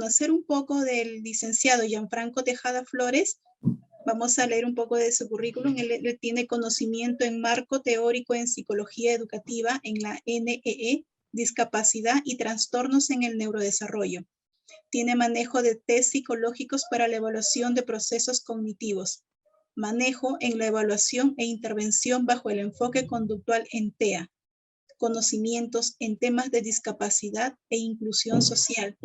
conocer un poco del licenciado Gianfranco Tejada Flores, vamos a leer un poco de su currículum. Él tiene conocimiento en marco teórico en psicología educativa en la NEE, discapacidad y trastornos en el neurodesarrollo. Tiene manejo de test psicológicos para la evaluación de procesos cognitivos. Manejo en la evaluación e intervención bajo el enfoque conductual en TEA. Conocimientos en temas de discapacidad e inclusión social.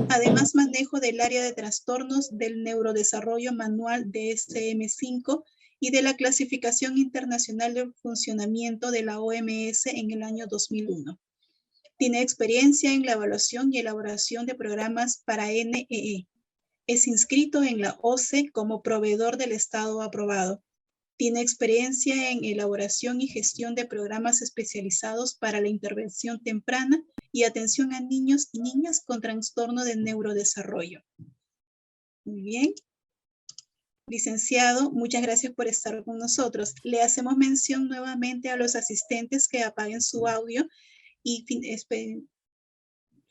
Además, manejo del área de trastornos del neurodesarrollo manual DSM-5 y de la clasificación internacional de funcionamiento de la OMS en el año 2001. Tiene experiencia en la evaluación y elaboración de programas para NEE. Es inscrito en la OCE como proveedor del Estado aprobado. Tiene experiencia en elaboración y gestión de programas especializados para la intervención temprana y atención a niños y niñas con trastorno de neurodesarrollo. Muy bien. Licenciado, muchas gracias por estar con nosotros. Le hacemos mención nuevamente a los asistentes que apaguen su audio y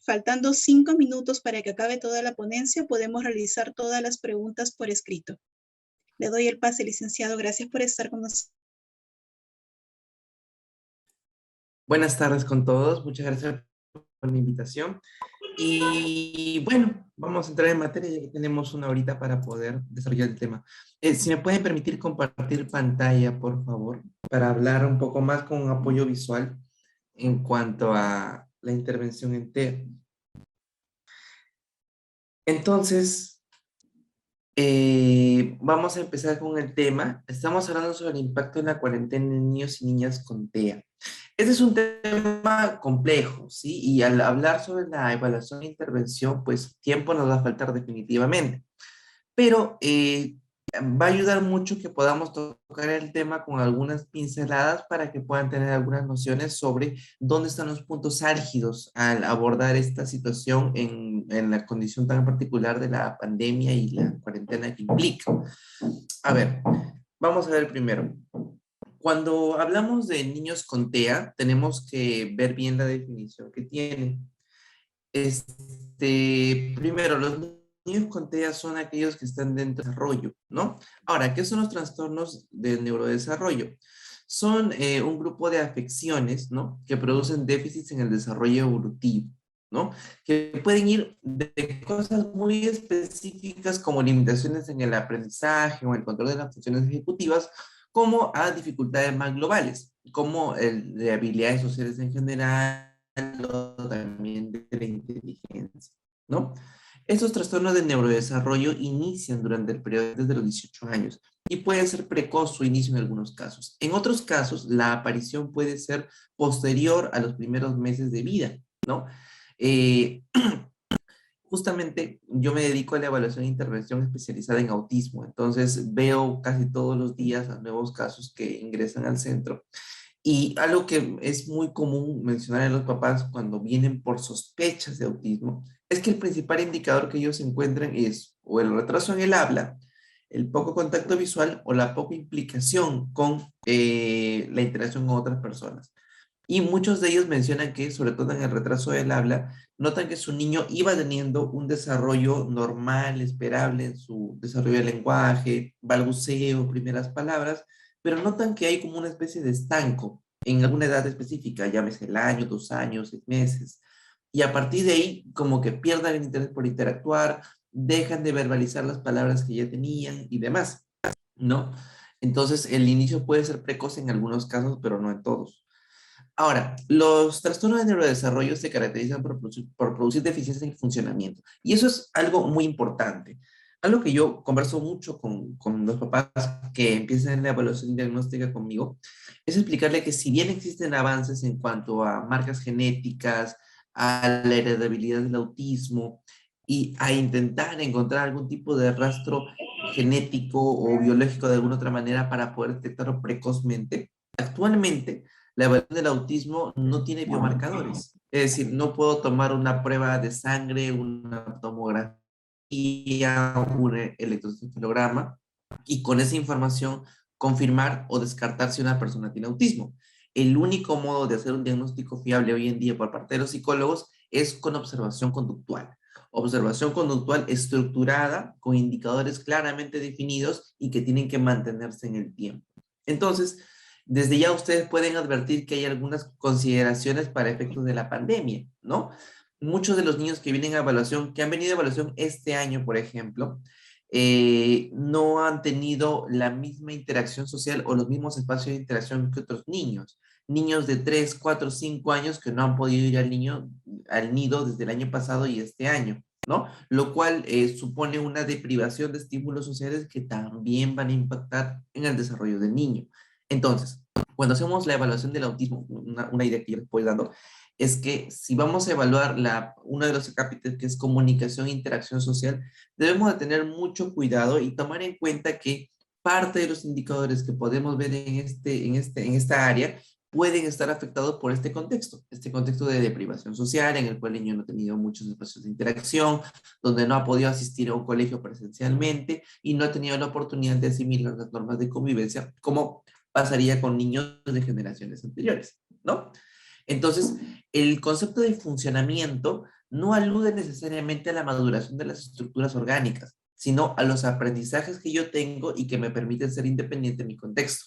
faltando 5 minutos para que acabe toda la ponencia, podemos realizar todas las preguntas por escrito. Le doy el pase, licenciado. Gracias por estar con nosotros. Buenas tardes con todos. Muchas gracias por la invitación. Y bueno, vamos a entrar en materia, ya que tenemos una horita para poder desarrollar el tema. Si me pueden permitir compartir pantalla, por favor, para hablar un poco más con un apoyo visual en cuanto a la intervención en TEA. Entonces, vamos a empezar con el tema. Estamos hablando sobre el impacto en la cuarentena en niños y niñas con TEA. Este es un tema complejo, ¿sí? Y al hablar sobre la evaluación e intervención, pues tiempo nos va a faltar definitivamente. Pero va a ayudar mucho que podamos tocar el tema con algunas pinceladas para que puedan tener algunas nociones sobre dónde están los puntos álgidos al abordar esta situación en la condición tan particular de la pandemia y la cuarentena que implica. A ver, vamos a ver primero. Cuando hablamos de niños con TEA, tenemos que ver bien la definición que tienen. Primero, los niños con TEA son aquellos que están dentro del desarrollo, ¿no? Ahora, ¿qué son los trastornos del neurodesarrollo? Son un grupo de afecciones, ¿no? Que producen déficits en el desarrollo evolutivo, ¿no? Que pueden ir de cosas muy específicas como limitaciones en el aprendizaje o el control de las funciones ejecutivas, como a dificultades más globales, como el de habilidades sociales en general, o también de la inteligencia, ¿no? Estos trastornos de neurodesarrollo inician durante el periodo desde los 18 años y puede ser precoz su inicio en algunos casos. En otros casos, la aparición puede ser posterior a los primeros meses de vida, ¿no? Justamente yo me dedico a la evaluación e intervención especializada en autismo, entonces veo casi todos los días a nuevos casos que ingresan al centro. Y algo que es muy común mencionar a los papás cuando vienen por sospechas de autismo es que el principal indicador que ellos encuentran es o el retraso en el habla, el poco contacto visual o la poca implicación con la interacción con otras personas. Y muchos de ellos mencionan que, sobre todo en el retraso del habla, notan que su niño iba teniendo un desarrollo normal, esperable en su desarrollo del lenguaje, balbuceo, primeras palabras, pero notan que hay como una especie de estanco en alguna edad específica, llámese el año, 2 años, 6 meses. Y a partir de ahí, como que pierdan el interés por interactuar, dejan de verbalizar las palabras que ya tenían y demás, ¿no? Entonces, el inicio puede ser precoz en algunos casos, pero no en todos. Ahora, los trastornos de neurodesarrollo se caracterizan por producir deficiencias en el funcionamiento. Y eso es algo muy importante. Algo que yo converso mucho con los papás que empiezan la evaluación diagnóstica conmigo, es explicarle que si bien existen avances en cuanto a marcas genéticas, a la heredabilidad del autismo y a intentar encontrar algún tipo de rastro genético o biológico de alguna otra manera para poder detectarlo precozmente, actualmente la evaluación del autismo no tiene biomarcadores. Es decir, no puedo tomar una prueba de sangre, una tomografía, un electroencefalograma y con esa información confirmar o descartar si una persona tiene autismo. El único modo de hacer un diagnóstico fiable hoy en día por parte de los psicólogos es con observación conductual. Observación conductual estructurada con indicadores claramente definidos y que tienen que mantenerse en el tiempo. Entonces, desde ya ustedes pueden advertir que hay algunas consideraciones para efectos de la pandemia, ¿no? Muchos de los niños que vienen a evaluación, que han venido a evaluación este año, por ejemplo, no han tenido la misma interacción social o los mismos espacios de interacción que otros niños. Niños de 3, 4, 5 años que no han podido ir al nido desde el año pasado y este año, ¿no? Lo cual supone una deprivación de estímulos sociales que también van a impactar en el desarrollo del niño. Entonces, cuando hacemos la evaluación del autismo, una idea que yo les estoy dando, es que si vamos a evaluar uno de los capítulos que es comunicación e interacción social, debemos de tener mucho cuidado y tomar en cuenta que parte de los indicadores que podemos ver en esta área pueden estar afectados por este contexto de deprivación social en el cual el niño no ha tenido muchos espacios de interacción, donde no ha podido asistir a un colegio presencialmente y no ha tenido la oportunidad de asimilar las normas de convivencia, como pasaría con niños de generaciones anteriores, ¿no? Entonces, el concepto de funcionamiento no alude necesariamente a la maduración de las estructuras orgánicas, sino a los aprendizajes que yo tengo y que me permiten ser independiente en mi contexto.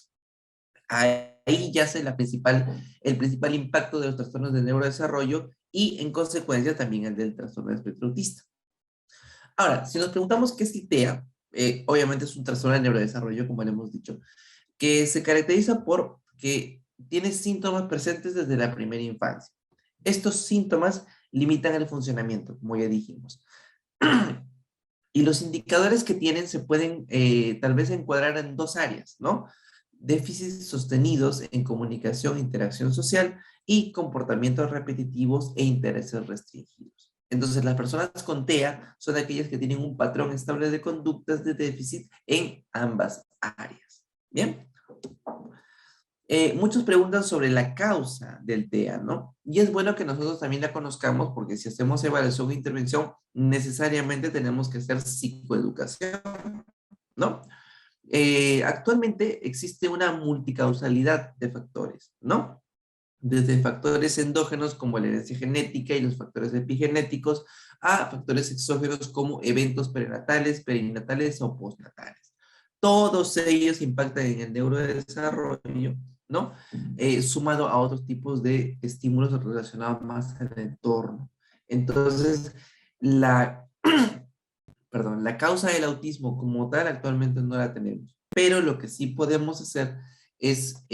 Ahí yace el principal impacto de los trastornos del neurodesarrollo y, en consecuencia, también el del trastorno del espectro autista. Ahora, si nos preguntamos qué es el TEA, obviamente es un trastorno del neurodesarrollo, como le hemos dicho, que se caracteriza por que tiene síntomas presentes desde la primera infancia. Estos síntomas limitan el funcionamiento, como ya dijimos. Y los indicadores que tienen se pueden tal vez encuadrar en dos áreas, ¿no? Déficits sostenidos en comunicación e interacción social y comportamientos repetitivos e intereses restringidos. Entonces, las personas con TEA son aquellas que tienen un patrón estable de conductas de déficit en ambas áreas. ¿Bien? Muchos preguntan sobre la causa del TEA, ¿no? Y es bueno que nosotros también la conozcamos porque si hacemos evaluación e intervención, necesariamente tenemos que hacer psicoeducación, ¿no? Actualmente existe una multicausalidad de factores, ¿no? Desde factores endógenos como la herencia genética y los factores epigenéticos a factores exógenos como eventos prenatales, perinatales o postnatales. Todos ellos impactan en el neurodesarrollo, ¿no? Sumado a otros tipos de estímulos relacionados más al entorno. Entonces, la causa del autismo como tal actualmente no la tenemos, pero lo que sí podemos hacer es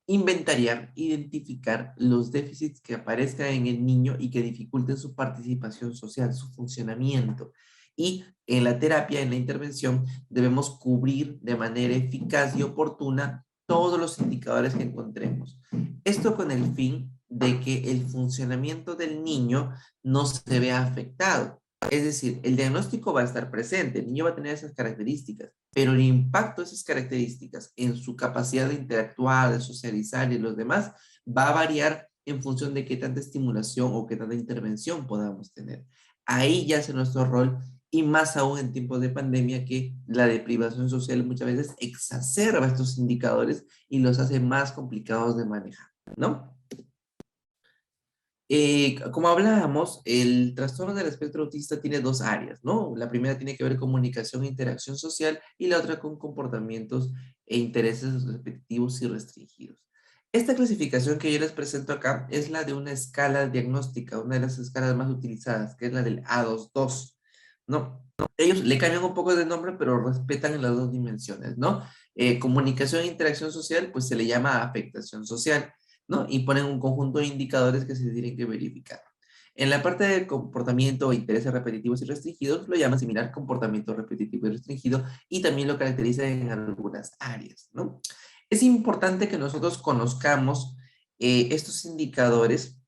inventariar, identificar los déficits que aparezcan en el niño y que dificulten su participación social, su funcionamiento. Y en la terapia, en la intervención, debemos cubrir de manera eficaz y oportuna todos los indicadores que encontremos. Esto con el fin de que el funcionamiento del niño no se vea afectado. Es decir, el diagnóstico va a estar presente, el niño va a tener esas características, pero el impacto de esas características en su capacidad de interactuar, de socializar y los demás va a variar en función de qué tanta estimulación o qué tanta intervención podamos tener. Ahí ya es nuestro rol y más aún en tiempos de pandemia que la deprivación social muchas veces exacerba estos indicadores y los hace más complicados de manejar, ¿no? Como hablábamos, el trastorno del espectro autista tiene dos áreas, ¿no? La primera tiene que ver con comunicación e interacción social y la otra con comportamientos e intereses repetitivos y restringidos. Esta clasificación que yo les presento acá es la de una escala diagnóstica, una de las escalas más utilizadas, que es la del A22, ¿no? Ellos le cambian un poco de nombre, pero respetan en las dos dimensiones, ¿no? Comunicación e interacción social, pues se le llama afectación social, ¿no? Y ponen un conjunto de indicadores que se tienen que verificar. En la parte de comportamiento o intereses repetitivos y restringidos, lo llaman similar comportamiento repetitivo y restringido y también lo caracteriza en algunas áreas, ¿no? Es importante que nosotros conozcamos estos indicadores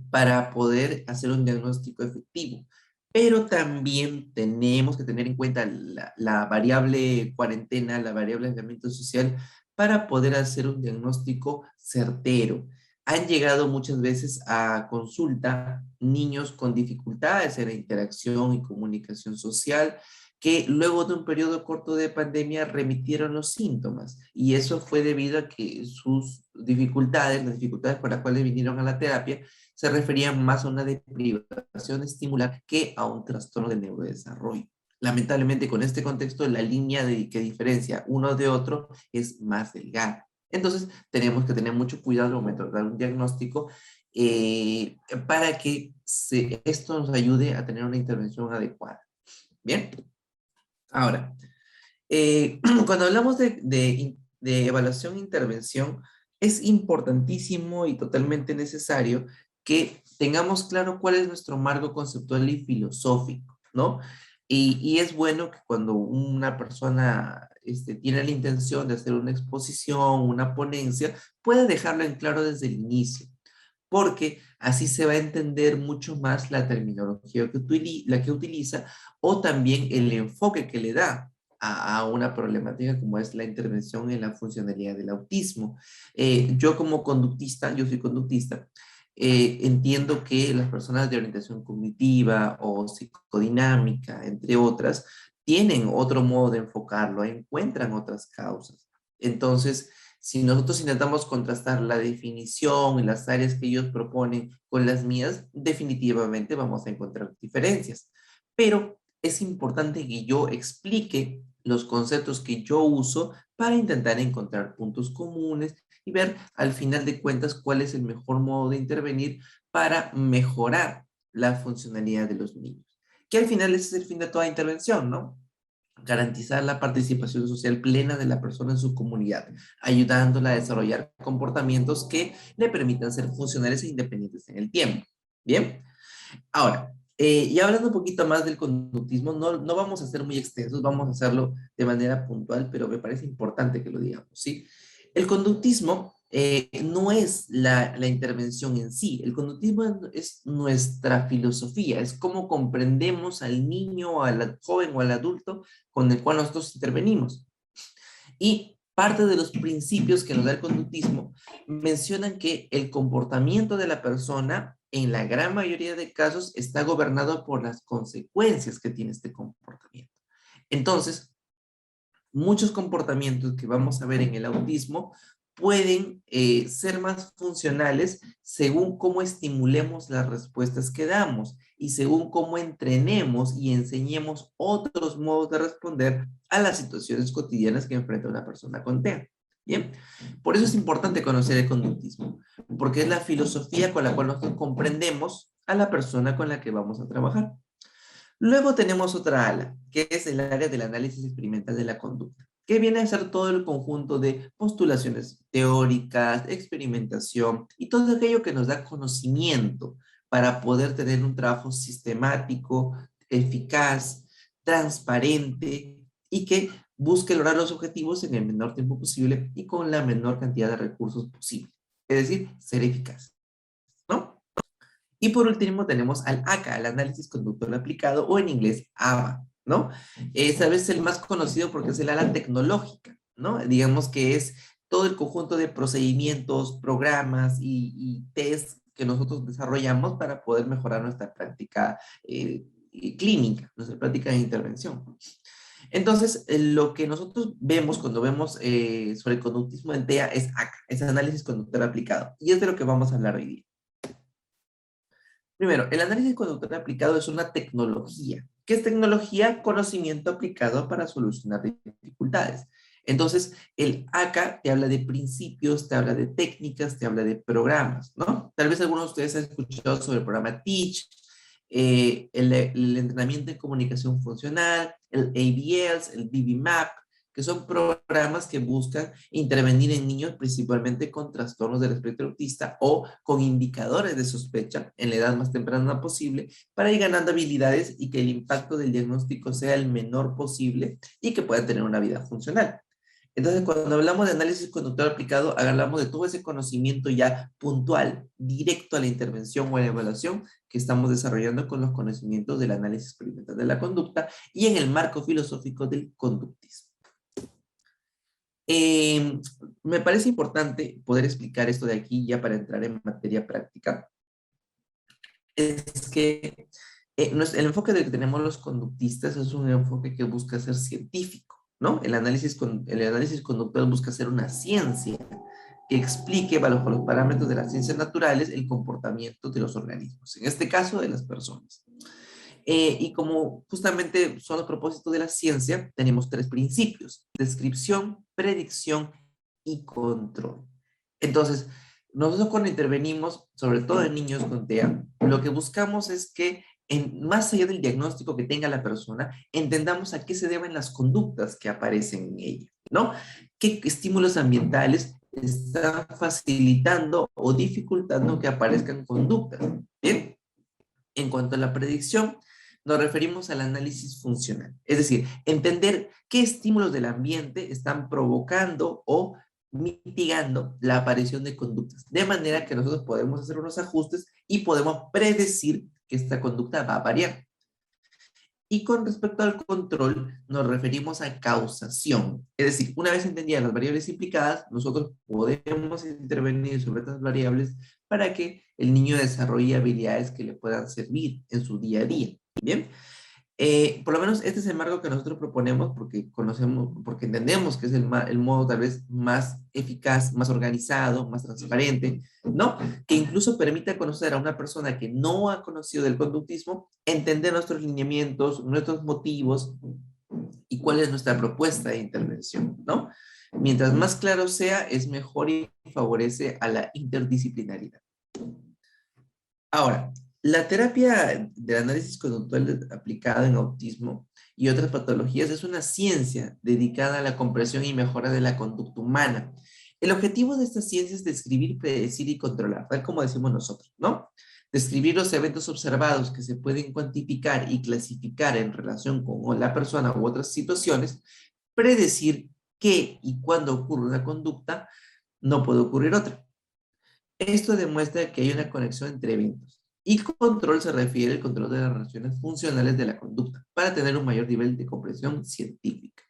para poder hacer un diagnóstico efectivo. Pero también tenemos que tener en cuenta la variable cuarentena, la variable aislamiento social, para poder hacer un diagnóstico certero. Han llegado muchas veces a consulta niños con dificultades en la interacción y comunicación social, que luego de un periodo corto de pandemia remitieron los síntomas. Y eso fue debido a que sus dificultades, las dificultades por las cuales vinieron a la terapia, se referían más a una deprivación estimular que a un trastorno del neurodesarrollo. Lamentablemente, con este contexto, la línea que diferencia uno de otro es más delgada. Entonces, tenemos que tener mucho cuidado al momento de dar un diagnóstico para que esto nos ayude a tener una intervención adecuada. Bien, ahora, cuando hablamos de evaluación e intervención, es importantísimo y totalmente necesario que tengamos claro cuál es nuestro marco conceptual y filosófico, ¿no? Y es bueno que cuando una persona tiene la intención de hacer una exposición, una ponencia, pueda dejarlo en claro desde el inicio, porque así se va a entender mucho más la terminología la que utiliza o también el enfoque que le da a una problemática como es la intervención en la funcionalidad del autismo. Yo como conductista, yo soy conductista, entiendo que las personas de orientación cognitiva o psicodinámica, entre otras, tienen otro modo de enfocarlo, encuentran otras causas. Entonces, si nosotros intentamos contrastar la definición y las áreas que ellos proponen con las mías, definitivamente vamos a encontrar diferencias. Pero es importante que yo explique los conceptos que yo uso para intentar encontrar puntos comunes y ver al final de cuentas cuál es el mejor modo de intervenir para mejorar la funcionalidad de los niños. Que al final ese es el fin de toda intervención, ¿no? Garantizar la participación social plena de la persona en su comunidad, ayudándola a desarrollar comportamientos que le permitan ser funcionales e independientes en el tiempo. Bien, ahora, y hablando un poquito más del conductismo, no vamos a ser muy extensos, vamos a hacerlo de manera puntual, pero me parece importante que lo digamos, ¿sí? El conductismo no es la intervención en sí, el conductismo es nuestra filosofía, es cómo comprendemos al niño, al joven o al adulto con el cual nosotros intervenimos. Y parte de los principios que nos da el conductismo mencionan que el comportamiento de la persona, en la gran mayoría de casos, está gobernado por las consecuencias que tiene este comportamiento. Entonces, muchos comportamientos que vamos a ver en el autismo pueden ser más funcionales según cómo estimulemos las respuestas que damos y según cómo entrenemos y enseñemos otros modos de responder a las situaciones cotidianas que enfrenta una persona con TEA. Bien, por eso es importante conocer el conductismo, porque es la filosofía con la cual nosotros comprendemos a la persona con la que vamos a trabajar. Luego tenemos otra ala, que es el área del análisis experimental de la conducta, que viene a ser todo el conjunto de postulaciones teóricas, experimentación y todo aquello que nos da conocimiento para poder tener un trabajo sistemático, eficaz, transparente y que busque lograr los objetivos en el menor tiempo posible y con la menor cantidad de recursos posible. Es decir, ser eficaz, ¿no? Y por último tenemos al ACA, el análisis conductual aplicado, o en inglés ABA, ¿no? Es a veces el más conocido porque es el ala tecnológica, ¿no? Digamos que es todo el conjunto de procedimientos, programas y test que nosotros desarrollamos para poder mejorar nuestra práctica clínica, nuestra práctica de intervención. Entonces, lo que nosotros vemos cuando vemos sobre el conductismo en TEA es ACA, es análisis conductual aplicado. Y es de lo que vamos a hablar hoy día. Primero, el análisis conductual aplicado es una tecnología. ¿Qué es tecnología? Conocimiento aplicado para solucionar dificultades. Entonces, el ACA te habla de principios, te habla de técnicas, te habla de programas, ¿no? Tal vez algunos de ustedes han escuchado sobre el programa Teach, el entrenamiento en comunicación funcional, el ABLs, el BBMAP, que son programas que buscan intervenir en niños principalmente con trastornos del espectro autista o con indicadores de sospecha en la edad más temprana posible para ir ganando habilidades y que el impacto del diagnóstico sea el menor posible y que puedan tener una vida funcional. Entonces, cuando hablamos de análisis conductual aplicado, hablamos de todo ese conocimiento ya puntual, directo a la intervención o a la evaluación que estamos desarrollando con los conocimientos del análisis experimental de la conducta y en el marco filosófico del conductismo. Me parece importante poder explicar esto de aquí ya para entrar en materia práctica. Es que El enfoque que tenemos los conductistas es un enfoque que busca ser científico, ¿no? El análisis conductual busca ser una ciencia que explique bajo los parámetros de las ciencias naturales el comportamiento de los organismos, en este caso de las personas. Y como justamente son los propósitos de la ciencia, tenemos tres principios: descripción, predicción y control. Entonces, nosotros cuando intervenimos, sobre todo en niños con TEA, lo que buscamos es que más allá del diagnóstico que tenga la persona, entendamos a qué se deben las conductas que aparecen en ella, ¿no? ¿Qué estímulos ambientales están facilitando o dificultando que aparezcan conductas? Bien, en cuanto a la predicción, nos referimos al análisis funcional, es decir, entender qué estímulos del ambiente están provocando o mitigando la aparición de conductas, de manera que nosotros podemos hacer unos ajustes y podemos predecir que esta conducta va a variar. Y con respecto al control, nos referimos a causación. Es decir, una vez entendidas las variables implicadas, nosotros podemos intervenir sobre estas variables para que el niño desarrolle habilidades que le puedan servir en su día a día. Bien, por lo menos este es el marco que nosotros proponemos porque conocemos, porque entendemos que es el modo tal vez más eficaz, más organizado, más transparente, ¿no? Que incluso permita conocer a una persona que no ha conocido del conductismo, entender nuestros lineamientos, nuestros motivos y cuál es nuestra propuesta de intervención, ¿no? Mientras más claro sea, es mejor y favorece a la interdisciplinaridad. Ahora, la terapia del análisis conductual aplicada en autismo y otras patologías es una ciencia dedicada a la comprensión y mejora de la conducta humana. El objetivo de esta ciencia es describir, predecir y controlar, tal como decimos nosotros, ¿no? Describir los eventos observados que se pueden cuantificar y clasificar en relación con la persona u otras situaciones, predecir qué y cuándo ocurre una conducta, no puede ocurrir otra. Esto demuestra que hay una conexión entre eventos. Y control se refiere al control de las relaciones funcionales de la conducta para tener un mayor nivel de comprensión científica.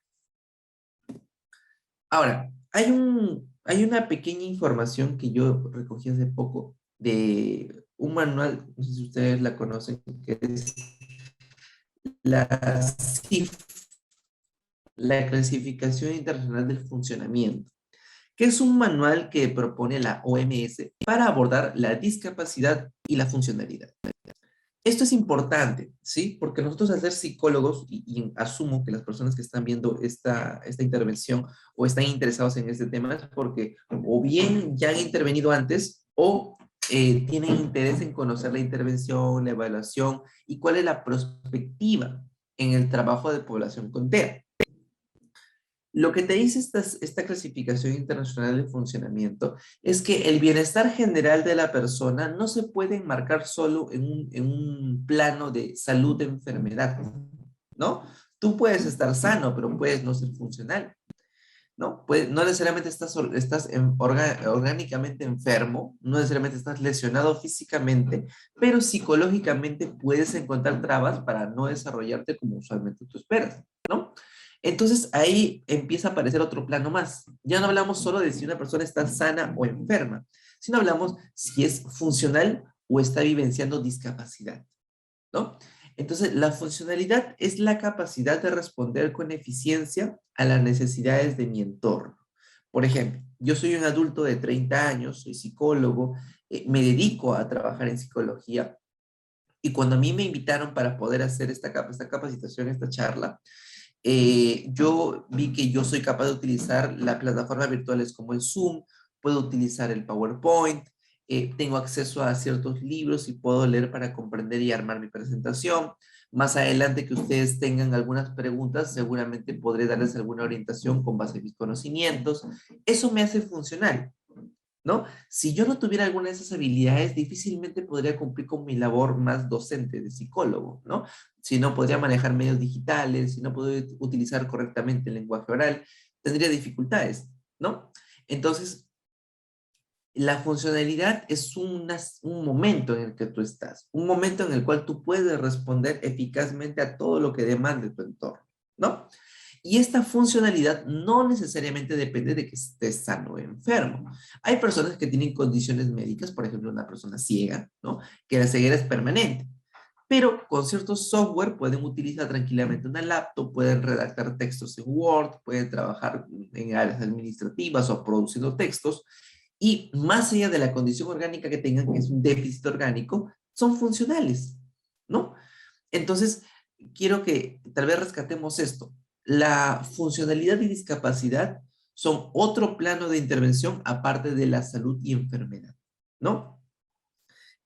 Ahora, hay una pequeña información que yo recogí hace poco de un manual, no sé si ustedes la conocen, que es la CIF, la Clasificación Internacional del Funcionamiento, que es un manual que propone la OMS para abordar la discapacidad y la funcionalidad. Esto es importante, ¿sí? Porque nosotros al ser psicólogos, y asumo que las personas que están viendo esta intervención o están interesados en este tema es porque o bien ya han intervenido antes o tienen interés en conocer la intervención, la evaluación y cuál es la perspectiva en el trabajo de población con TEA. Lo que te dice esta clasificación internacional de funcionamiento es que el bienestar general de la persona no se puede enmarcar solo en un plano de salud de enfermedad, ¿no? Tú puedes estar sano, pero puedes no ser funcional, ¿no? No necesariamente estás orgánicamente enfermo, no necesariamente estás lesionado físicamente, pero psicológicamente puedes encontrar trabas para no desarrollarte como usualmente tú esperas, ¿no? Entonces ahí empieza a aparecer otro plano más. Ya no hablamos solo de si una persona está sana o enferma, sino hablamos si es funcional o está vivenciando discapacidad, ¿no? Entonces, la funcionalidad es la capacidad de responder con eficiencia a las necesidades de mi entorno. Por ejemplo, yo soy un adulto de 30 años, soy psicólogo, me dedico a trabajar en psicología y cuando a mí me invitaron para poder hacer esta capacitación, esta charla, yo vi que yo soy capaz de utilizar las plataformas virtuales como el Zoom, puedo utilizar el PowerPoint, tengo acceso a ciertos libros y puedo leer para comprender y armar mi presentación. Más adelante que ustedes tengan algunas preguntas, seguramente podré darles alguna orientación con base en mis conocimientos. Eso me hace funcional, ¿no? Si yo no tuviera alguna de esas habilidades, difícilmente podría cumplir con mi labor más docente de psicólogo, ¿no? Si no podría manejar medios digitales, si no podría utilizar correctamente el lenguaje oral, tendría dificultades, ¿no? Entonces, la funcionalidad es un momento en el que tú estás, un momento en el cual tú puedes responder eficazmente a todo lo que demande tu entorno, ¿no? Y esta funcionalidad no necesariamente depende de que estés sano o enfermo. Hay personas que tienen condiciones médicas, por ejemplo, una persona ciega, ¿no? Que la ceguera es permanente. pero con ciertos software pueden utilizar tranquilamente una laptop, pueden redactar textos en Word, pueden trabajar en áreas administrativas o produciendo textos, y más allá de la condición orgánica que tengan, que es un déficit orgánico, son funcionales, ¿no? Entonces, quiero que tal vez rescatemos esto. La funcionalidad y discapacidad son otro plano de intervención aparte de la salud y enfermedad, ¿no?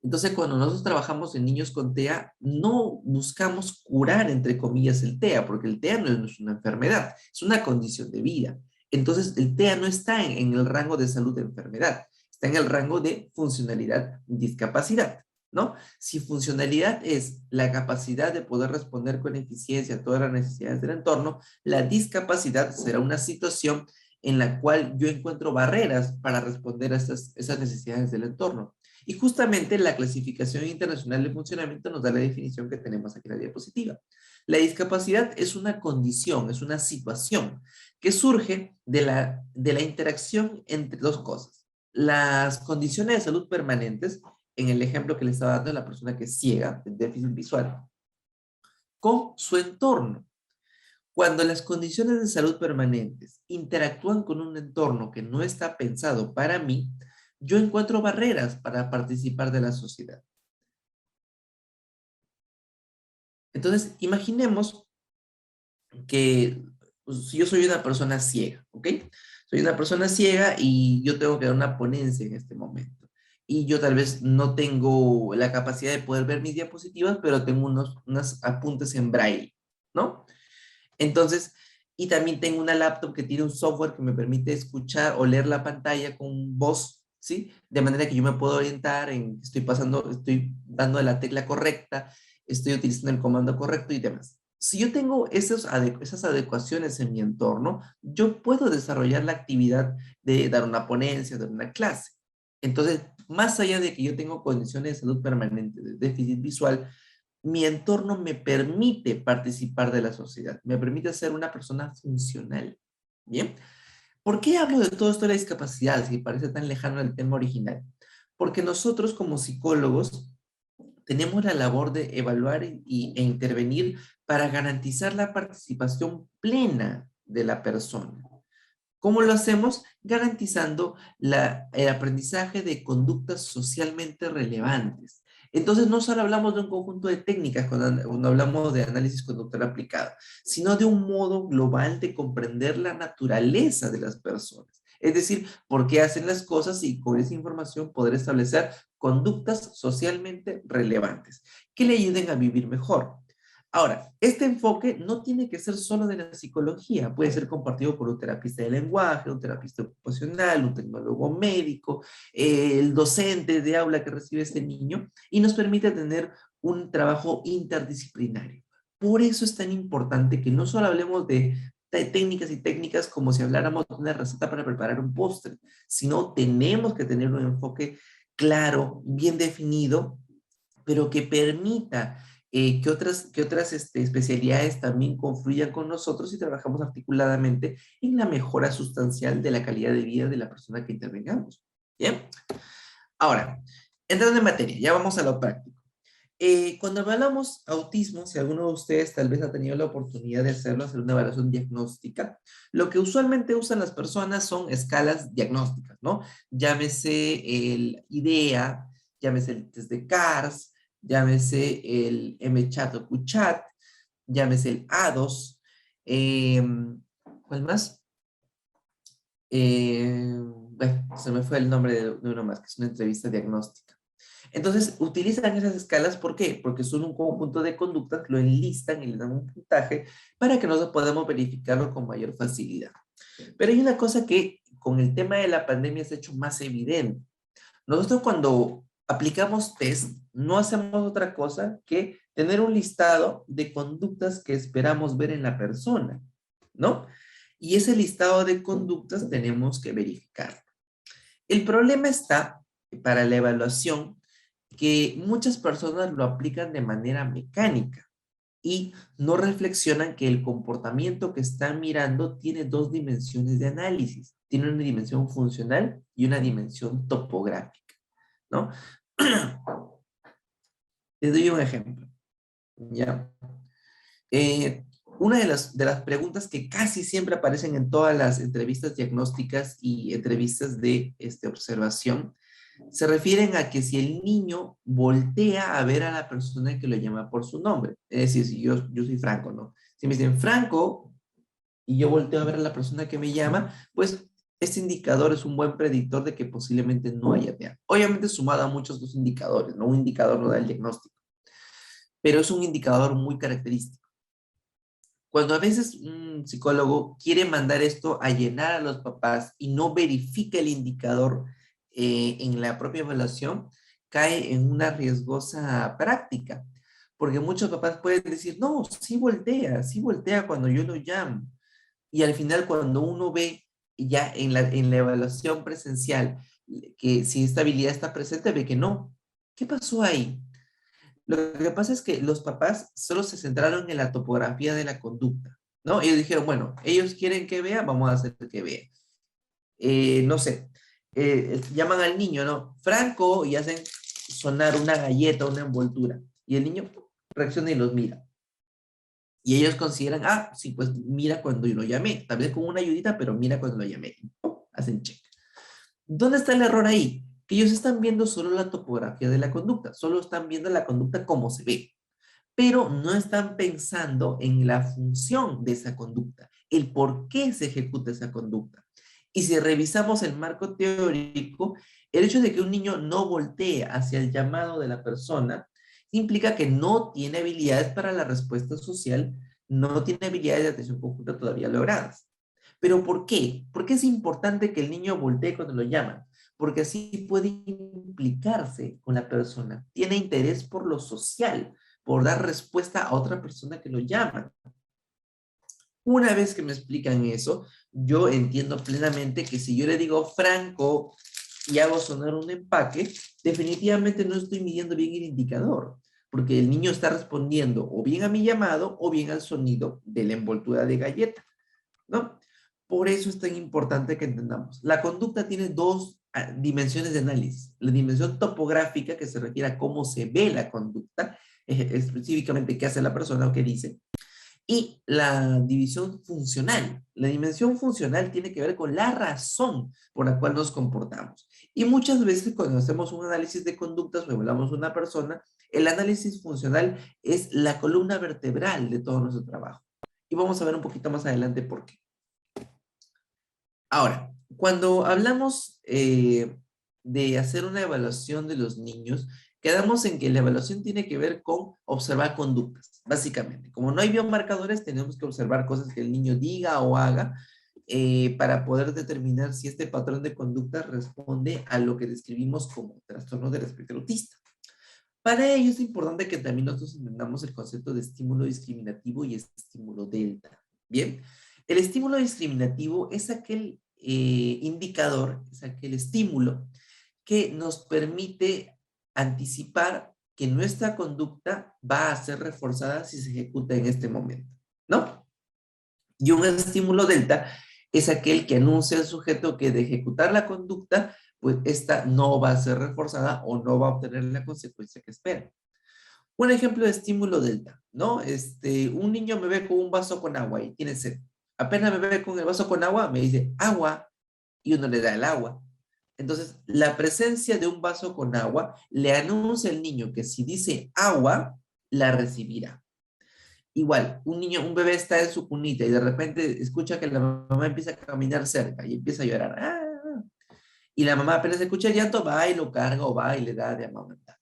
Entonces, cuando nosotros trabajamos en niños con TEA, no buscamos curar, entre comillas, el TEA, porque el TEA no es una enfermedad, es una condición de vida. Entonces, el TEA no está en el rango de salud de enfermedad, está en el rango de funcionalidad y discapacidad, ¿no? Si funcionalidad es la capacidad de poder responder con eficiencia a todas las necesidades del entorno, la discapacidad será una situación en la cual yo encuentro barreras para responder a esas necesidades del entorno. Y justamente la clasificación internacional de funcionamiento nos da la definición que tenemos aquí en la diapositiva. La discapacidad es una condición, es una situación que surge de la interacción entre dos cosas. Las condiciones de salud permanentes, en el ejemplo que le estaba dando la persona que es ciega, el déficit visual, con su entorno. Cuando las condiciones de salud permanentes interactúan con un entorno que no está pensado para mí, yo encuentro barreras para participar de la sociedad. Entonces, imaginemos que pues, yo soy una persona ciega, ¿ok? Soy una persona ciega y yo tengo que dar una ponencia en este momento. Y yo tal vez no tengo la capacidad de poder ver mis diapositivas, pero tengo unos apuntes en braille, ¿no? Entonces, y también tengo una laptop que tiene un software que me permite escuchar o leer la pantalla con voz, ¿sí? De manera que yo me puedo orientar en, estoy dando la tecla correcta, estoy utilizando el comando correcto y demás. Si yo tengo esas adecuaciones en mi entorno, yo puedo desarrollar la actividad de dar una ponencia, dar una clase. Entonces, más allá de que yo tengo condiciones de salud permanente, de déficit visual, mi entorno me permite participar de la sociedad, me permite ser una persona funcional. ¿Bien? ¿Por qué hablo de todo esto de la discapacidad, si parece tan lejano al tema original? Porque nosotros como psicólogos tenemos la labor de evaluar e intervenir para garantizar la participación plena de la persona. ¿Cómo lo hacemos? Garantizando el aprendizaje de conductas socialmente relevantes. Entonces, no solo hablamos de un conjunto de técnicas cuando hablamos de análisis conductual aplicado, sino de un modo global de comprender la naturaleza de las personas. Es decir, por qué hacen las cosas y con esa información poder establecer conductas socialmente relevantes que le ayuden a vivir mejor. Ahora, este enfoque no tiene que ser solo de la psicología, puede ser compartido por un terapista de lenguaje, un terapista ocupacional, un tecnólogo médico, el docente de aula que recibe este niño y nos permite tener un trabajo interdisciplinario. Por eso es tan importante que no solo hablemos de técnicas y técnicas como si habláramos de una receta para preparar un postre, sino tenemos que tener un enfoque claro, bien definido, pero que permita que otras especialidades también confluyan con nosotros y trabajamos articuladamente en la mejora sustancial de la calidad de vida de la persona que intervengamos. ¿Bien? Ahora, entrando en materia, ya vamos a lo práctico. Cuando hablamos autismo, si alguno de ustedes tal vez ha tenido la oportunidad de hacerlo, hacer una evaluación diagnóstica, lo que usualmente usan las personas son escalas diagnósticas, ¿no? Llámese el IDEA, llámese el test de CARS, llámese el MCHAT o QCHAT, llámese el A2, eh, ¿cuál más? Bueno, se me fue el nombre de uno más, que es una entrevista diagnóstica. Entonces, utilizan esas escalas, ¿por qué? Porque son un conjunto de conductas, lo enlistan y le dan un puntaje para que nosotros podamos verificarlo con mayor facilidad. Pero hay una cosa que con el tema de la pandemia se ha hecho más evidente. Nosotros cuando aplicamos test, no hacemos otra cosa que tener un listado de conductas que esperamos ver en la persona, ¿no? Y ese listado de conductas tenemos que verificar. El problema está para la evaluación que muchas personas lo aplican de manera mecánica y no reflexionan que el comportamiento que están mirando tiene dos dimensiones de análisis. Tiene una dimensión funcional y una dimensión topográfica, ¿no? Les doy un ejemplo. ¿ya? Una de las preguntas que casi siempre aparecen en todas las entrevistas diagnósticas y entrevistas de observación se refieren a que si el niño voltea a ver a la persona que lo llama por su nombre. Es decir, si yo soy Franco, ¿no? Si me dicen Franco y yo volteo a ver a la persona que me llama, pues este indicador es un buen predictor de que posiblemente no haya TEA. Obviamente sumado a muchos dos indicadores, ¿no? Un indicador no da el diagnóstico, pero es un indicador muy característico. Cuando a veces un psicólogo quiere mandar esto a llenar a los papás y no verifica el indicador en la propia evaluación, cae en una riesgosa práctica. Porque muchos papás pueden decir, no, sí voltea cuando yo lo llamo. Y al final cuando uno ve ya en la evaluación presencial que si esta habilidad está presente, ve que no. ¿Qué pasó ahí? Lo que pasa es que los papás solo se centraron en la topografía de la conducta, ¿no? Ellos dijeron, bueno, ellos quieren que vea, vamos a hacer que vea. No sé, llaman al niño, ¿no? Franco, y hacen sonar una galleta, una envoltura. Y el niño reacciona y los mira. Y ellos consideran, ah, sí, pues mira cuando yo lo llamé. Tal vez con una ayudita, pero mira cuando lo llamé. Hacen check. ¿Dónde está el error ahí? Que ellos están viendo solo la topografía de la conducta, solo están viendo la conducta como se ve, pero no están pensando en la función de esa conducta, el por qué se ejecuta esa conducta. Y si revisamos el marco teórico, el hecho de que un niño no voltee hacia el llamado de la persona implica que no tiene habilidades para la respuesta social, no tiene habilidades de atención conjunta todavía logradas. ¿Pero por qué? ¿Por qué es importante que el niño voltee cuando lo llaman? Porque así puede implicarse con la persona, tiene interés por lo social, por dar respuesta a otra persona que lo llama. Una vez que me explican eso, yo entiendo plenamente que si yo le digo Franco y hago sonar un empaque, definitivamente no estoy midiendo bien el indicador, porque el niño está respondiendo o bien a mi llamado o bien al sonido de la envoltura de galleta, ¿no? Por eso es tan importante que entendamos. La conducta tiene dos dimensiones de análisis. La dimensión topográfica, que se refiere a cómo se ve la conducta, específicamente qué hace la persona o qué dice, y la división funcional. La dimensión funcional tiene que ver con la razón por la cual nos comportamos. Y muchas veces cuando hacemos un análisis de conductas o evaluamos una persona, el análisis funcional es la columna vertebral de todo nuestro trabajo. Y vamos a ver un poquito más adelante por qué. Ahora, cuando hablamos de hacer una evaluación de los niños, quedamos en que la evaluación tiene que ver con observar conductas, básicamente. Como no hay biomarcadores, tenemos que observar cosas que el niño diga o haga para poder determinar si este patrón de conducta responde a lo que describimos como trastorno del espectro autista. Para ello es importante que también nosotros entendamos el concepto de estímulo discriminativo y estímulo delta. Bien, el estímulo discriminativo es aquel indicador, es aquel estímulo que nos permite anticipar que nuestra conducta va a ser reforzada si se ejecuta en este momento, ¿no? Y un estímulo delta es aquel que anuncia al sujeto que de ejecutar la conducta, pues esta no va a ser reforzada o no va a obtener la consecuencia que espera. Un ejemplo de estímulo delta, ¿no? Un niño me ve con un vaso con agua y tiene sed. Apenas me ve con el vaso con agua, me dice agua y uno le da el agua. Entonces, la presencia de un vaso con agua le anuncia al niño que si dice agua, la recibirá. Igual, un bebé está en su cunita y de repente escucha que la mamá empieza a caminar cerca y empieza a llorar. ¡Ah! Y la mamá apenas escucha el llanto, va y lo carga o va y le da de amamantar,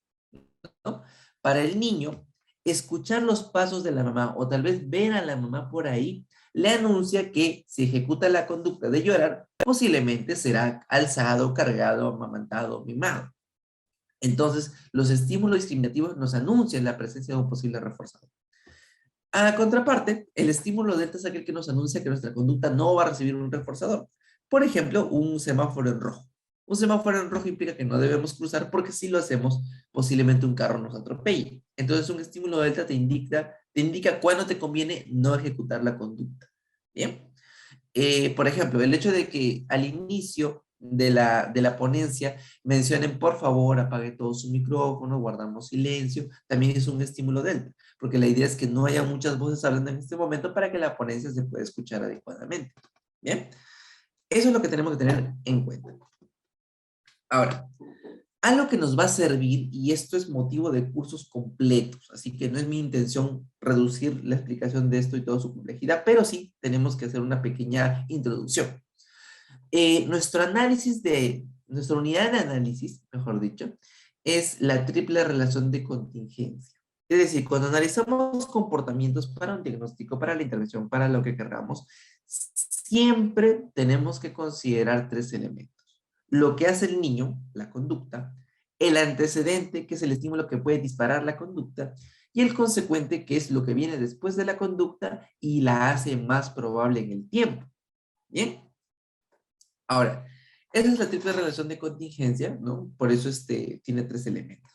¿no? Para el niño, escuchar los pasos de la mamá o tal vez ver a la mamá por ahí, le anuncia que si ejecuta la conducta de llorar, posiblemente será alzado, cargado, amamantado, mimado. Entonces, los estímulos discriminativos nos anuncian la presencia de un posible reforzador. A la contraparte, el estímulo delta es aquel que nos anuncia que nuestra conducta no va a recibir un reforzador. Por ejemplo, un semáforo en rojo. Un semáforo en rojo implica que no debemos cruzar porque si lo hacemos, posiblemente un carro nos atropelle. Entonces, un estímulo delta te indica cuándo te conviene no ejecutar la conducta. Bien. Por ejemplo, el hecho de que al inicio de la ponencia mencionen, por favor, apague todo su micrófono, guardamos silencio, también es un estímulo delta, porque la idea es que no haya muchas voces hablando en este momento para que la ponencia se pueda escuchar adecuadamente. Bien, eso es lo que tenemos que tener en cuenta. Ahora, algo que nos va a servir, y esto es motivo de cursos completos, así que no es mi intención reducir la explicación de esto y toda su complejidad, pero sí tenemos que hacer una pequeña introducción. Nuestra unidad de análisis, mejor dicho, es la triple relación de contingencia. Es decir, cuando analizamos comportamientos para un diagnóstico, para la intervención, para lo que queramos, siempre tenemos que considerar tres elementos. Lo que hace el niño, la conducta, el antecedente, que es el estímulo que puede disparar la conducta, y el consecuente, que es lo que viene después de la conducta y la hace más probable en el tiempo. ¿Bien? Ahora, esa es la triple relación de contingencia, ¿no? Por eso tiene tres elementos.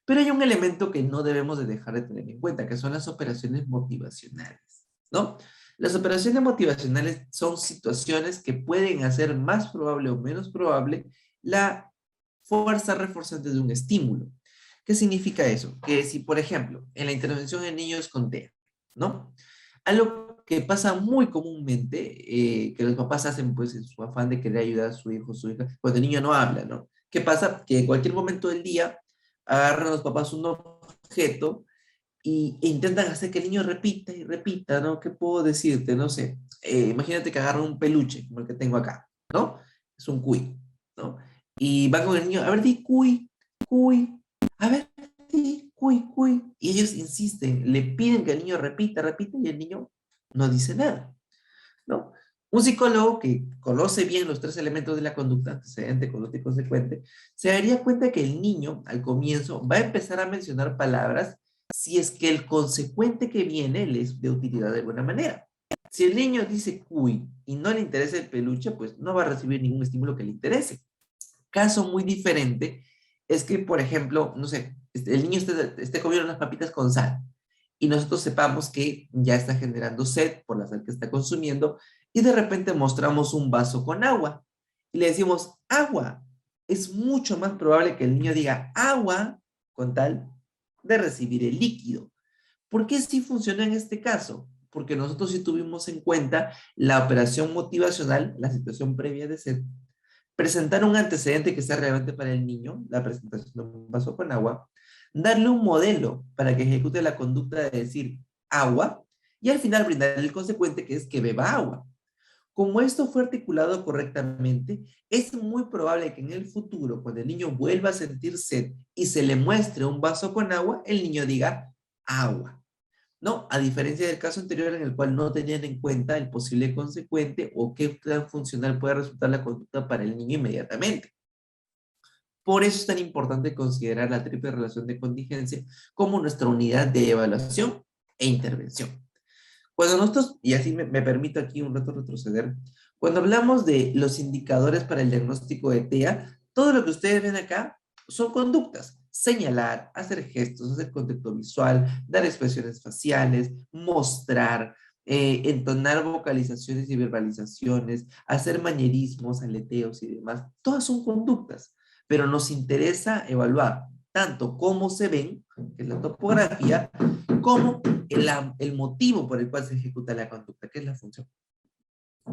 Pero hay un elemento que no debemos de dejar de tener en cuenta, que son las operaciones motivacionales, ¿no? Las operaciones motivacionales son situaciones que pueden hacer más probable o menos probable la fuerza reforzante de un estímulo. ¿Qué significa eso? Que si, por ejemplo, en la intervención en niños con TEA, ¿no? Algo que pasa muy comúnmente, que los papás hacen pues en su afán de querer ayudar a su hijo o su hija, cuando el niño no habla, ¿no? ¿Qué pasa? Que en cualquier momento del día agarran los papás un objeto e intentan hacer que el niño repita y repita, ¿no? ¿Qué puedo decirte? No sé. Imagínate que agarran un peluche, como el que tengo acá, ¿no? Es un cuy, ¿no? Y van con el niño, a ver, di cuy, cuy, a ver, di cuy, cuy. Y ellos insisten, le piden que el niño repita, repita, y el niño no dice nada, ¿no? Un psicólogo que conoce bien los tres elementos de la conducta, antecedente, conducta y consecuente, se daría cuenta que el niño, al comienzo, va a empezar a mencionar palabras si es que el consecuente que viene le es de utilidad de alguna manera. Si el niño dice cuy y no le interesa el peluche, pues no va a recibir ningún estímulo que le interese. Caso muy diferente es que, por ejemplo, no sé, el niño esté comiendo unas papitas con sal y nosotros sepamos que ya está generando sed por la sal que está consumiendo y de repente mostramos un vaso con agua y le decimos agua. Es mucho más probable que el niño diga agua con tal de recibir el líquido. ¿Por qué sí funciona en este caso? Porque nosotros sí tuvimos en cuenta la operación motivacional, la situación previa de sed, presentar un antecedente que sea relevante para el niño, la presentación de un vaso con agua, darle un modelo para que ejecute la conducta de decir agua y al final brindar el consecuente que es que beba agua. Como esto fue articulado correctamente, es muy probable que en el futuro, cuando el niño vuelva a sentir sed y se le muestre un vaso con agua, el niño diga agua. ¿No? A diferencia del caso anterior en el cual no tenían en cuenta el posible consecuente o qué tan funcional puede resultar la conducta para el niño inmediatamente. Por eso es tan importante considerar la triple relación de contingencia como nuestra unidad de evaluación e intervención. Cuando nosotros, y así me permito aquí un rato retroceder, cuando hablamos de los indicadores para el diagnóstico de TEA, todo lo que ustedes ven acá son conductas. Señalar, hacer gestos, hacer contacto visual, dar expresiones faciales, mostrar, entonar vocalizaciones y verbalizaciones, hacer manierismos, aleteos y demás. Todas son conductas, pero nos interesa evaluar tanto cómo se ven, que es la topografía, como el motivo por el cual se ejecuta la conducta, que es la función.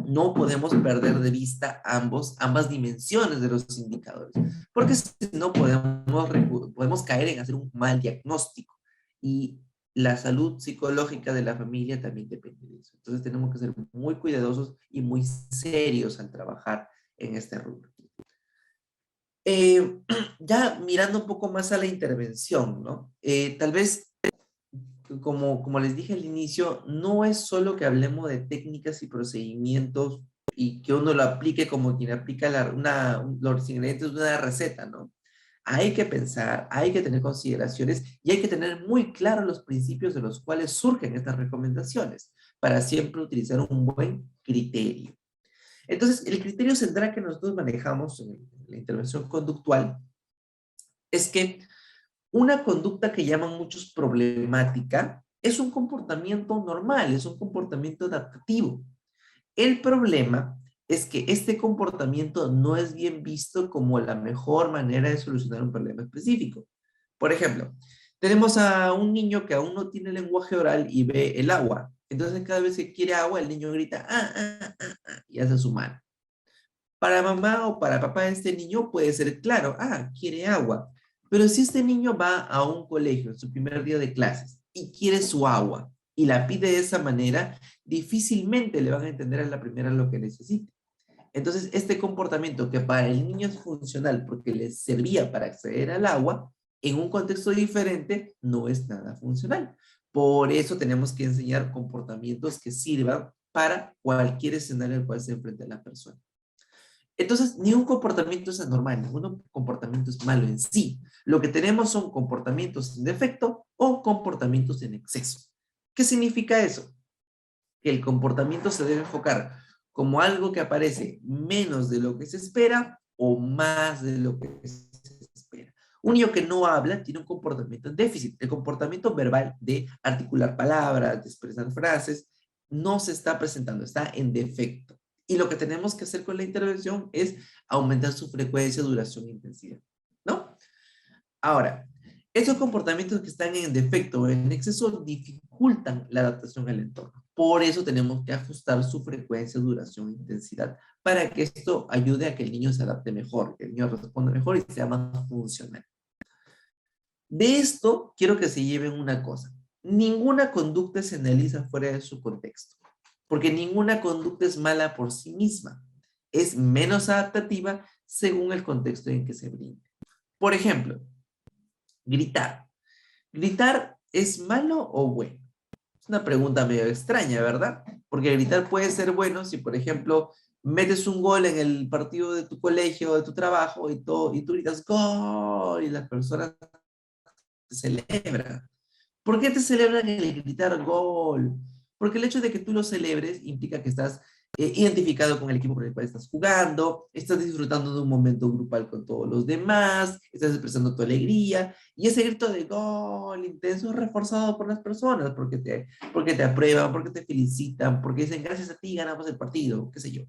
No podemos perder de vista ambas dimensiones de los indicadores, porque si no podemos caer en hacer un mal diagnóstico y la salud psicológica de la familia también depende de eso. Entonces tenemos que ser muy cuidadosos y muy serios al trabajar en este rubro. Ya mirando un poco más a la intervención, ¿no? Tal vez como les dije al inicio, no es solo que hablemos de técnicas y procedimientos y que uno lo aplique como quien aplica los ingredientes de una receta, ¿no? Hay que pensar, hay que tener consideraciones y hay que tener muy claros los principios de los cuales surgen estas recomendaciones para siempre utilizar un buen criterio. Entonces, el criterio central que nosotros manejamos en la intervención conductual es que una conducta que llaman muchos problemática es un comportamiento normal, es un comportamiento adaptativo. El problema es que este comportamiento no es bien visto como la mejor manera de solucionar un problema específico. Por ejemplo, tenemos a un niño que aún no tiene lenguaje oral y ve el agua. Entonces, cada vez que quiere agua, el niño grita, y hace su mano. Para mamá o para papá de este niño puede ser claro, quiere agua. Pero si este niño va a un colegio en su primer día de clases y quiere su agua y la pide de esa manera, difícilmente le van a entender a la primera lo que necesita. Entonces, este comportamiento que para el niño es funcional porque le servía para acceder al agua, en un contexto diferente no es nada funcional. Por eso tenemos que enseñar comportamientos que sirvan para cualquier escenario al cual se enfrente la persona. Entonces, ni un comportamiento es anormal, ningún comportamiento es malo en sí. Lo que tenemos son comportamientos en defecto o comportamientos en exceso. ¿Qué significa eso? Que el comportamiento se debe enfocar como algo que aparece menos de lo que se espera o más de lo que se espera. Un niño que no habla tiene un comportamiento en déficit. El comportamiento verbal de articular palabras, de expresar frases, no se está presentando, está en defecto. Y lo que tenemos que hacer con la intervención es aumentar su frecuencia, duración e intensidad, ¿no? Ahora, esos comportamientos que están en defecto o en exceso dificultan la adaptación al entorno. Por eso tenemos que ajustar su frecuencia, duración e intensidad para que esto ayude a que el niño se adapte mejor, que el niño responda mejor y sea más funcional. De esto quiero que se lleven una cosa. Ninguna conducta se analiza fuera de su contexto, porque ninguna conducta es mala por sí misma. Es menos adaptativa según el contexto en que se brinde. Por ejemplo, gritar. ¿Gritar es malo o bueno? Es una pregunta medio extraña, ¿verdad? Porque gritar puede ser bueno si, por ejemplo, metes un gol en el partido de tu colegio o de tu trabajo y tú gritas gol y las personas te celebran. ¿Por qué te celebran el gritar gol? Porque el hecho de que tú lo celebres implica que estás identificado con el equipo con el cual estás jugando, estás disfrutando de un momento grupal con todos los demás, estás expresando tu alegría, y ese grito de gol intenso es reforzado por las personas, porque te aprueban, porque te felicitan, porque dicen gracias a ti ganamos el partido, qué sé yo.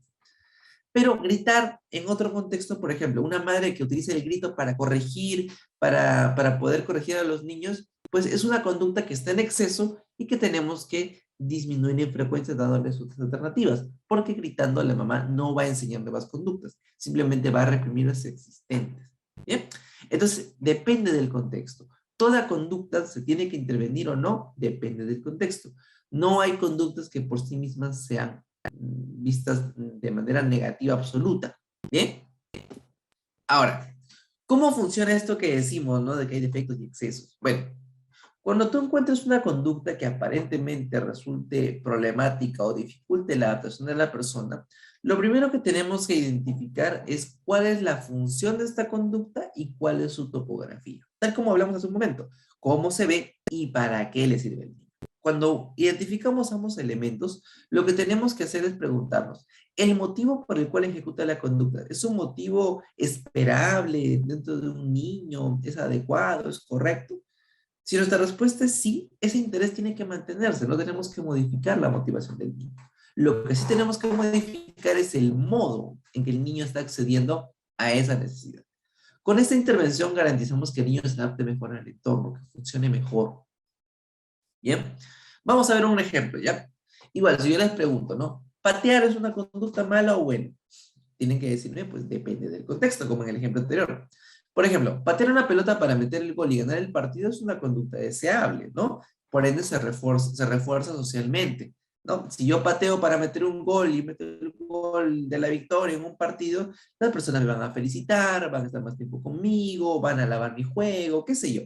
Pero gritar en otro contexto, por ejemplo, una madre que utiliza el grito para corregir, para poder corregir a los niños, pues es una conducta que está en exceso y que tenemos que disminuir en frecuencia dándoles otras alternativas, porque gritando a la mamá no va a enseñar nuevas conductas, simplemente va a reprimir las existentes. ¿Bien? Entonces, depende del contexto. Toda conducta se tiene que intervenir o no, depende del contexto. No hay conductas que por sí mismas sean vistas de manera negativa absoluta. ¿Bien? Ahora, ¿cómo funciona esto que decimos, ¿no? De que hay defectos y excesos. Bueno, cuando tú encuentres una conducta que aparentemente resulte problemática o dificulte la adaptación de la persona, lo primero que tenemos que identificar es cuál es la función de esta conducta y cuál es su topografía. Tal como hablamos hace un momento, cómo se ve y para qué le sirve el niño. Cuando identificamos ambos elementos, lo que tenemos que hacer es preguntarnos, ¿el motivo por el cual ejecuta la conducta es un motivo esperable dentro de un niño? ¿Es adecuado? ¿Es correcto? Si nuestra respuesta es sí, ese interés tiene que mantenerse, no tenemos que modificar la motivación del niño. Lo que sí tenemos que modificar es el modo en que el niño está accediendo a esa necesidad. Con esta intervención garantizamos que el niño se adapte mejor al entorno, que funcione mejor. Bien, vamos a ver un ejemplo, ¿ya? Igual, si yo les pregunto, ¿no? ¿Patear es una conducta mala o buena? Tienen que decirme, pues depende del contexto, como en el ejemplo anterior. Por ejemplo, patear una pelota para meter el gol y ganar el partido es una conducta deseable, ¿no? Por ende se refuerza socialmente, ¿no? Si yo pateo para meter un gol y meter el gol de la victoria en un partido, las personas me van a felicitar, van a estar más tiempo conmigo, van a alabar mi juego, qué sé yo,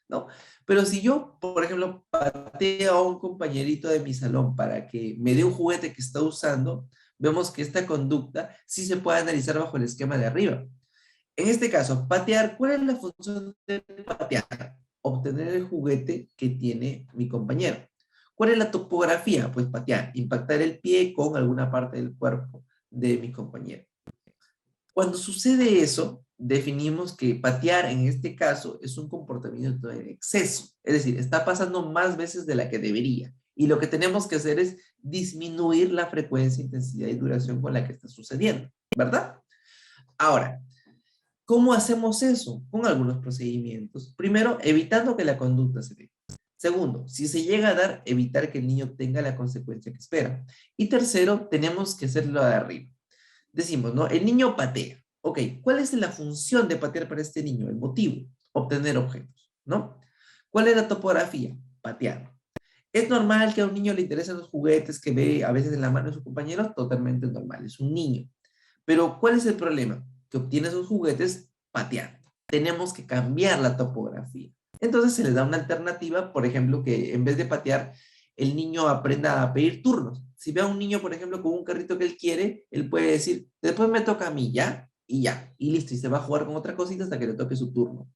¿no? Pero si yo, por ejemplo, pateo a un compañerito de mi salón para que me dé un juguete que está usando, vemos que esta conducta sí se puede analizar bajo el esquema de arriba. En este caso, patear, ¿cuál es la función de patear? Obtener el juguete que tiene mi compañero. ¿Cuál es la topografía? Pues patear, impactar el pie con alguna parte del cuerpo de mi compañero. Cuando sucede eso, definimos que patear en este caso es un comportamiento en exceso, es decir, está pasando más veces de la que debería Y lo que tenemos que hacer es disminuir la frecuencia, intensidad y duración con la que está sucediendo, ¿verdad? Ahora, ¿cómo hacemos eso? Con algunos procedimientos. Primero, evitando que la conducta se dé. Segundo, si se llega a dar, evitar que el niño tenga la consecuencia que espera. Y tercero, tenemos que hacerlo de arriba. Decimos, ¿no? El niño patea. Ok, ¿cuál es la función de patear para este niño? El motivo, obtener objetos, ¿no? ¿Cuál es la topografía? Patear. ¿Es normal que a un niño le interesen los juguetes que ve a veces en la mano de sus compañeros? Totalmente normal, es un niño. Pero ¿cuál es el problema? Que obtiene sus juguetes pateando. Tenemos que cambiar la topografía. Entonces se le da una alternativa, por ejemplo, que en vez de patear, el niño aprenda a pedir turnos. Si ve a un niño, por ejemplo, con un carrito que él quiere, él puede decir, después me toca a mí, ¿ya? Y ya, y listo, y se va a jugar con otra cosita hasta que le toque su turno.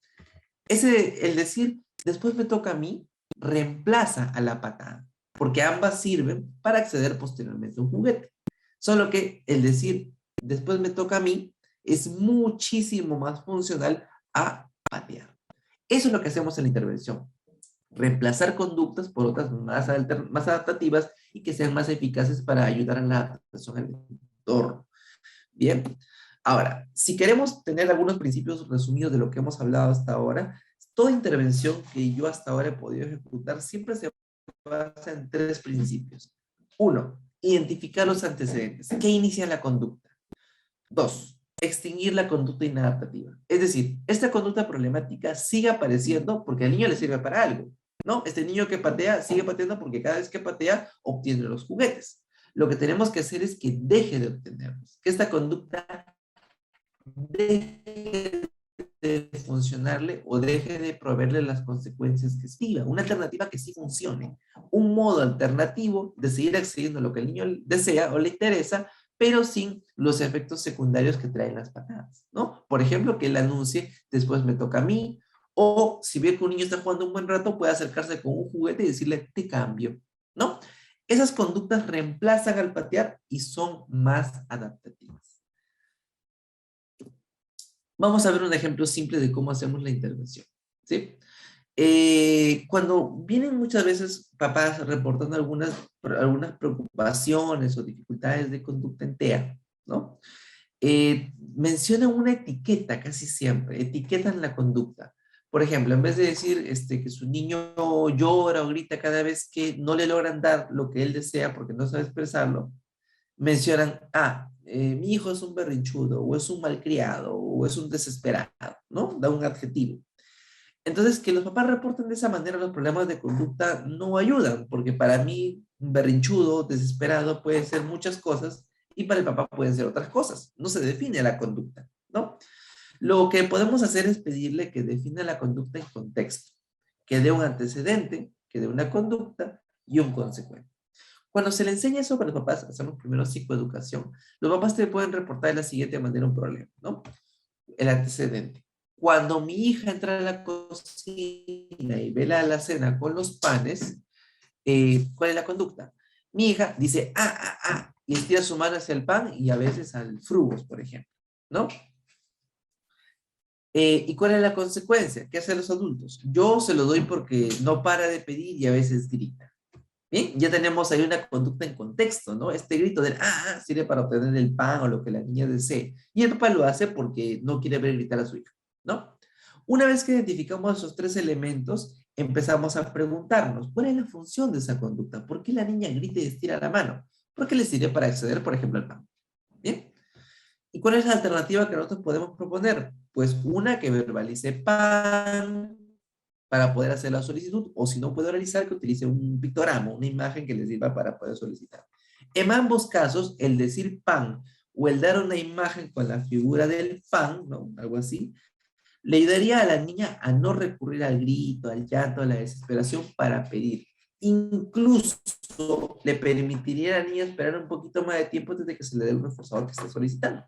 El decir, después me toca a mí, reemplaza a la patada, porque ambas sirven para acceder posteriormente a un juguete. Solo que el decir, después me toca a mí, es muchísimo más funcional a patear. Eso es lo que hacemos en la intervención. Reemplazar conductas por otras más adaptativas y que sean más eficaces para ayudar a la adaptación al entorno. Bien. Ahora, si queremos tener algunos principios resumidos de lo que hemos hablado hasta ahora, toda intervención que yo hasta ahora he podido ejecutar siempre se basa en tres principios. Uno, identificar los antecedentes. ¿Qué inicia la conducta? Dos, extinguir la conducta inadaptativa. Es decir, esta conducta problemática sigue apareciendo porque al niño le sirve para algo, ¿no? Este niño que patea sigue pateando porque cada vez que patea obtiene los juguetes. Lo que tenemos que hacer es que deje de obtenerlos, que esta conducta deje de funcionarle o deje de proveerle las consecuencias que siga. Una alternativa que sí funcione. Un modo alternativo de seguir accediendo a lo que el niño desea o le interesa, pero sin los efectos secundarios que traen las patadas, ¿no? Por ejemplo, que él anuncie, después me toca a mí, o si ve que un niño está jugando un buen rato, puede acercarse con un juguete y decirle, te cambio, ¿no? Esas conductas reemplazan al patear y son más adaptativas. Vamos a ver un ejemplo simple de cómo hacemos la intervención, ¿sí? Cuando vienen muchas veces papás reportando algunas preocupaciones o dificultades de conducta en TEA, ¿no? Mencionan una etiqueta casi siempre, etiquetan la conducta. Por ejemplo, en vez de decir que su niño llora o grita cada vez que no le logran dar lo que él desea porque no sabe expresarlo, mencionan, mi hijo es un berrinchudo, o es un malcriado, o es un desesperado, ¿no? Da un adjetivo. Entonces, que los papás reporten de esa manera los problemas de conducta no ayudan, porque para mí, un berrinchudo, desesperado, puede ser muchas cosas, y para el papá pueden ser otras cosas. No se define la conducta, ¿no? Lo que podemos hacer es pedirle que defina la conducta en contexto, que dé un antecedente, que dé una conducta y un consecuente. Cuando se le enseña eso para los papás, hacemos primero psicoeducación, los papás te pueden reportar de la siguiente manera un problema, ¿no? El antecedente. Cuando mi hija entra a la cocina y ve la alacena con los panes, ¿cuál es la conducta? Mi hija dice, y estira su mano hacia el pan y a veces al frugos, por ejemplo, ¿no? ¿Y cuál es la consecuencia? ¿Qué hacen los adultos? Yo se lo doy porque no para de pedir y a veces grita. Bien, ya tenemos ahí una conducta en contexto, ¿no? Este grito del sirve para obtener el pan o lo que la niña desee. Y el papá lo hace porque no quiere ver gritar a su hija, ¿no? Una vez que identificamos esos tres elementos, empezamos a preguntarnos, ¿cuál es la función de esa conducta? ¿Por qué la niña grita y estira la mano? Porque le sirve para acceder, por ejemplo, al pan. ¿Bien? ¿Y cuál es la alternativa que nosotros podemos proponer? Pues una que verbalice pan, para poder hacer la solicitud, o si no puede realizar, que utilice un pictograma, una imagen que les sirva para poder solicitar. En ambos casos, el decir pan o el dar una imagen con la figura del pan, ¿no? Algo así, le ayudaría a la niña a no recurrir al grito, al llanto, a la desesperación para pedir. Incluso le permitiría a la niña esperar un poquito más de tiempo desde que se le dé un reforzador que esté solicitando,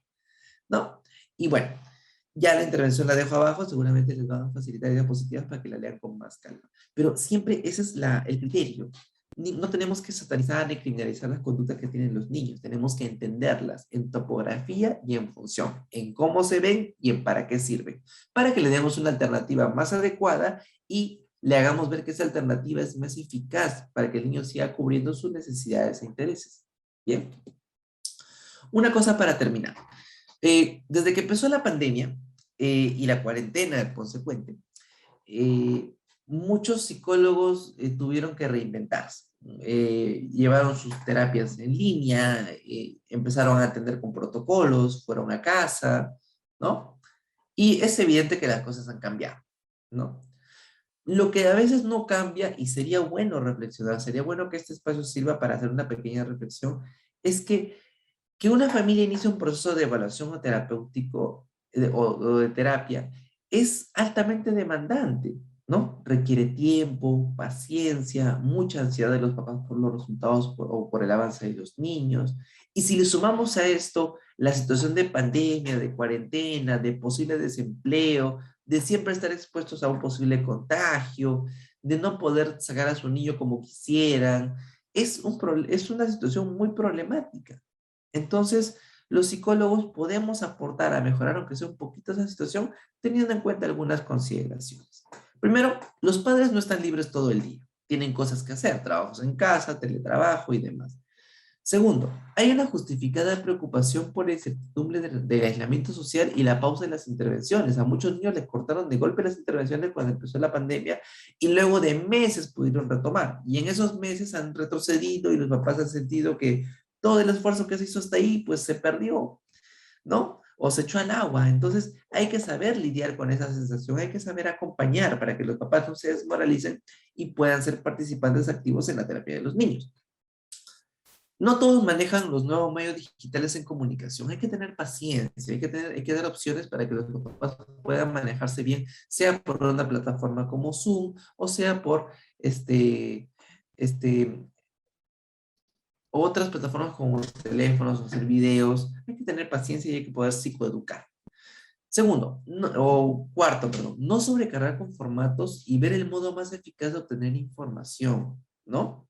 ¿no? Y bueno, ya la intervención la dejo abajo, seguramente les van a facilitar ideas positivas para que la lean con más calma. Pero siempre ese es el criterio. No tenemos que satanizar ni criminalizar las conductas que tienen los niños. Tenemos que entenderlas en topografía y en función, en cómo se ven y en para qué sirven, para que le demos una alternativa más adecuada y le hagamos ver que esa alternativa es más eficaz para que el niño siga cubriendo sus necesidades e intereses. Bien. Una cosa para terminar. Desde que empezó la pandemia y la cuarentena consecuente, muchos psicólogos tuvieron que reinventarse. Llevaron sus terapias en línea, empezaron a atender con protocolos, fueron a casa, ¿no? Y es evidente que las cosas han cambiado, ¿no? Lo que a veces no cambia, y sería bueno reflexionar, sería bueno que este espacio sirva para hacer una pequeña reflexión, es que una familia inicie un proceso de evaluación o terapéutico o de terapia es altamente demandante, ¿no? Requiere tiempo, paciencia, mucha ansiedad de los papás por los resultados o por el avance de los niños. Y si le sumamos a esto la situación de pandemia, de cuarentena, de posible desempleo, de siempre estar expuestos a un posible contagio, de no poder sacar a su niño como quisieran, es una situación muy problemática. Entonces, los psicólogos podemos aportar a mejorar, aunque sea un poquito esa situación, teniendo en cuenta algunas consideraciones. Primero, los padres no están libres todo el día. Tienen cosas que hacer, trabajos en casa, teletrabajo y demás. Segundo, hay una justificada preocupación por la incertidumbre del aislamiento social y la pausa de las intervenciones. A muchos niños les cortaron de golpe las intervenciones cuando empezó la pandemia y luego de meses pudieron retomar. Y en esos meses han retrocedido y los papás han sentido que todo el esfuerzo que se hizo hasta ahí, pues se perdió, ¿no? O se echó al agua. Entonces hay que saber lidiar con esa sensación, hay que saber acompañar para que los papás no se desmoralicen y puedan ser participantes activos en la terapia de los niños. No todos manejan los nuevos medios digitales en comunicación. Hay que tener paciencia, hay que dar opciones para que los papás puedan manejarse bien, sea por una plataforma como Zoom o sea por otras plataformas como los teléfonos o hacer videos. Hay que tener paciencia y hay que poder psicoeducar. Segundo, o cuarto, perdón, no sobrecargar con formatos y ver el modo más eficaz de obtener información, ¿no?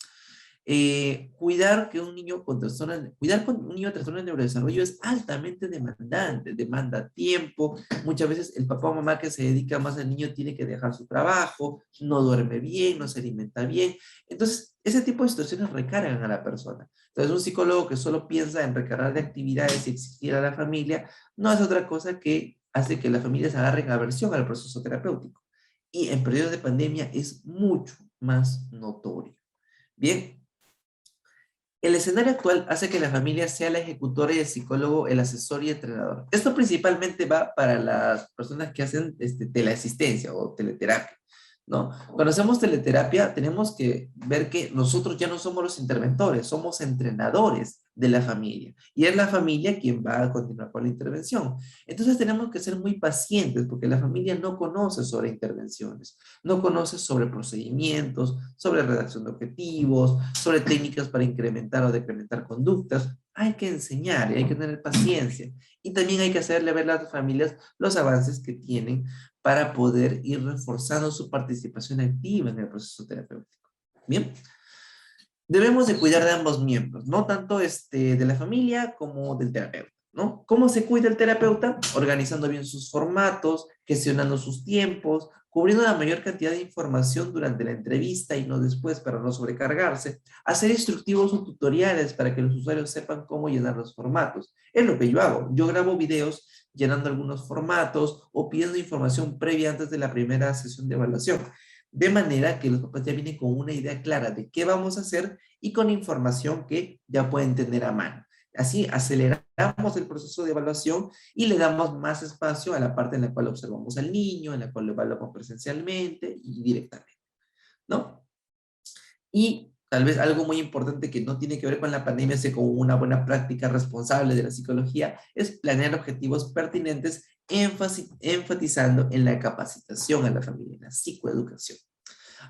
Cuidar con un niño de trastorno de neurodesarrollo es altamente demandante, demanda tiempo. Muchas veces el papá o mamá que se dedica más al niño tiene que dejar su trabajo, no duerme bien, no se alimenta bien. Entonces, ese tipo de situaciones recargan a la persona. Entonces, un psicólogo que solo piensa en recargar de actividades y exigir a la familia, no es otra cosa que hace que las familias agarren aversión al proceso terapéutico. Y en periodos de pandemia es mucho más notorio. Bien, el escenario actual hace que la familia sea la ejecutora y el psicólogo el asesor y entrenador. Esto principalmente va para las personas que hacen teleasistencia o teleterapia, ¿no? Cuando hacemos teleterapia tenemos que ver que nosotros ya no somos los interventores, somos entrenadores de la familia. Y es la familia quien va a continuar con la intervención. Entonces tenemos que ser muy pacientes porque la familia no conoce sobre intervenciones, no conoce sobre procedimientos, sobre redacción de objetivos, sobre técnicas para incrementar o decrementar conductas. Hay que enseñar y hay que tener paciencia. Y también hay que hacerle ver a las familias los avances que tienen para poder ir reforzando su participación activa en el proceso terapéutico. Bien. Debemos de cuidar de ambos miembros, no tanto de la familia como del terapeuta, ¿no? ¿Cómo se cuida el terapeuta? Organizando bien sus formatos, gestionando sus tiempos, cubriendo la mayor cantidad de información durante la entrevista y no después para no sobrecargarse, hacer instructivos o tutoriales para que los usuarios sepan cómo llenar los formatos. Es lo que yo hago. Yo grabo videos llenando algunos formatos o pidiendo información previa antes de la primera sesión de evaluación. De manera que los papás ya vienen con una idea clara de qué vamos a hacer y con información que ya pueden tener a mano. Así aceleramos el proceso de evaluación y le damos más espacio a la parte en la cual observamos al niño, en la cual lo evaluamos presencialmente y directamente, ¿no? Y tal vez algo muy importante que no tiene que ver con la pandemia, sino con una buena práctica responsable de la psicología, es planear objetivos pertinentes, enfatizando en la capacitación a la familia, en la psicoeducación.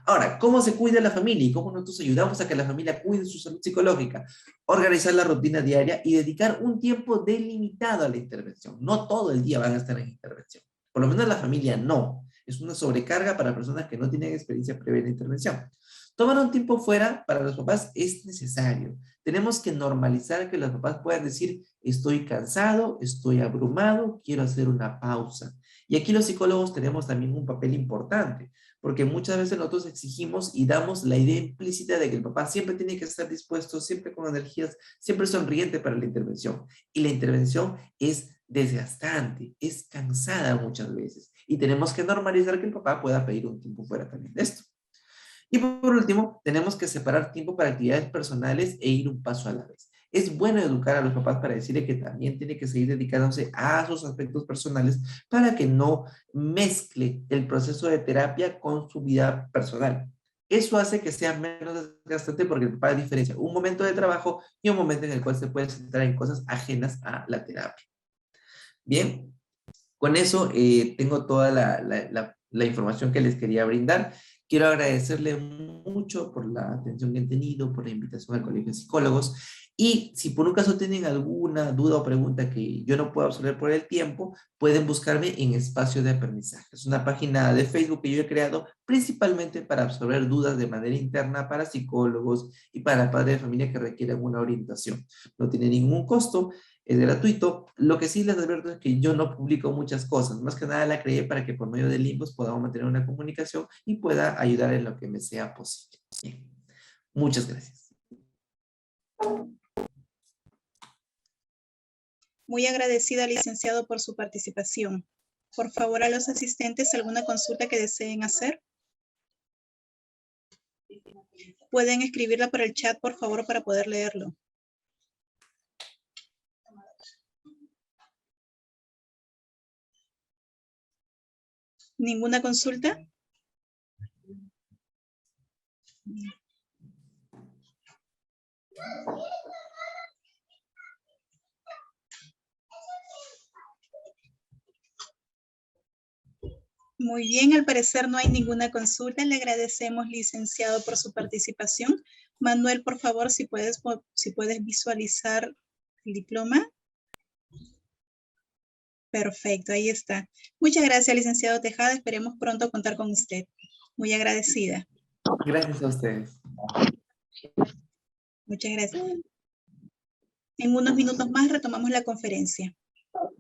Ahora, ¿cómo se cuida la familia y cómo nosotros ayudamos a que la familia cuide su salud psicológica? Organizar la rutina diaria y dedicar un tiempo delimitado a la intervención. No todo el día van a estar en intervención. Por lo menos la familia no. Es una sobrecarga para personas que no tienen experiencia previa en intervención. Tomar un tiempo fuera para los papás es necesario. Tenemos que normalizar que los papás puedan decir, estoy cansado, estoy abrumado, quiero hacer una pausa. Y aquí los psicólogos tenemos también un papel importante, porque muchas veces nosotros exigimos y damos la idea implícita de que el papá siempre tiene que estar dispuesto, siempre con energías, siempre sonriente para la intervención. Y la intervención es desgastante, es cansada muchas veces. Y tenemos que normalizar que el papá pueda pedir un tiempo fuera también de esto. Y por último, tenemos que separar tiempo para actividades personales e ir un paso a la vez. Es bueno educar a los papás para decirle que también tiene que seguir dedicándose a sus aspectos personales para que no mezcle el proceso de terapia con su vida personal. Eso hace que sea menos desgastante porque el papá diferencia un momento de trabajo y un momento en el cual se puede centrar en cosas ajenas a la terapia. Bien, con eso tengo toda la información que les quería brindar. Quiero agradecerle mucho por la atención que han tenido, por la invitación al Colegio de Psicólogos. Y si por un caso tienen alguna duda o pregunta que yo no puedo absolver por el tiempo, pueden buscarme en Espacio de Aprendizaje. Es una página de Facebook que yo he creado principalmente para absorber dudas de manera interna para psicólogos y para padres de familia que requieren una orientación. No tiene ningún costo, es gratuito. Lo que sí les advierto es que yo no publico muchas cosas. Más que nada la creé para que por medio de libros podamos mantener una comunicación y pueda ayudar en lo que me sea posible. Bien. Muchas gracias. Muy agradecida, licenciado, por su participación. Por favor, a los asistentes, ¿alguna consulta que deseen hacer? Pueden escribirla por el chat, por favor, para poder leerlo. ¿Ninguna consulta? Muy bien, al parecer no hay ninguna consulta. Le agradecemos, licenciado, por su participación. Manuel, por favor, si puedes visualizar el diploma. Perfecto, ahí está. Muchas gracias, licenciado Tejada. Esperemos pronto contar con usted. Muy agradecida. Gracias a ustedes. Muchas gracias. En unos minutos más retomamos la conferencia.